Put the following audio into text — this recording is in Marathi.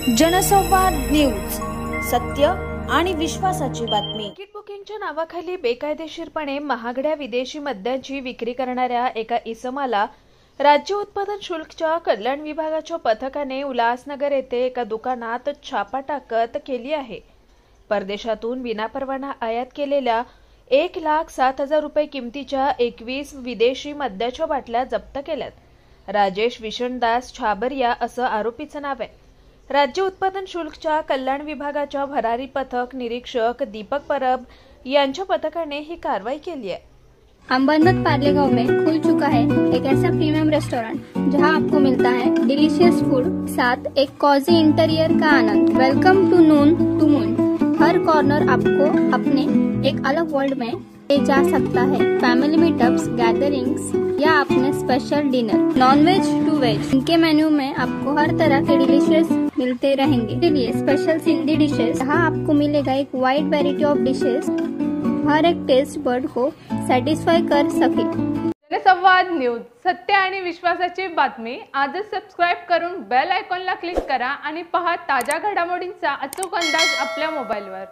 जनसंवाद न्यूज, सत्य आणि विश्वासाची बातमी। तिकीट बुकिंगच्या नावाखाली बेकायदेशीरपणे महागड्या विदेशी मद्याची विक्री करणाऱ्या एका इसमाला राज्य उत्पादन शुल्कच्या कल्याण विभागाच्या पथकाने उल्हासनगर येथे एका दुकानात छापा टाकत केली आहे। परदेशातून विनापरवाना आयात केलेल्या 1,07,000 रुपये किमतीच्या 21 विदेशी मद्याच्या बाटल्या जप्त केल्यात। राजेश विशणदास छाबरिया असं आरोपीचं नाव आहे। राज्य उत्पादन शुल्कच्या कल्याण विभागाच्या भरारी पथक निरीक्षक दीपक परब यांच्या पथकाने ही कारवाई केली है। अंबरनाथ पार्लेगांव में खुल चुका है एक ऐसा प्रीमियम रेस्टोरेंट जहां आपको मिलता है डिलीशियस फूड साथ एक कॉजी इंटीरियर का आनंद। Welcome to noon to moon. हर कॉर्नर आपको अपने एक अलग वर्ल्ड में ले जा सकता है। फैमिली मीटअप्स, गैदरिंग्स या अपने special dinner, non veg to veg. इनके मेन्यू में आपको हर तरह के डिलीशियस मिलते रहेंगे। इसलिए स्पेशल सिंधी डिशेस, यहाँ आपको मिलेगा एक वाइड वैरायटी ऑफ डिशेस, हर एक टेस्ट बर्ड को सॅटिस्फाय कर सके। जनसंवाद न्यूज, सत्य आणि विश्वासाची बातमी। आजच सबस्क्राइब करून बेल आयकॉनला क्लिक करा आणि पहा ताज्या घडामोडींचा अचूक अंदाज आपल्या मोबाईलवर।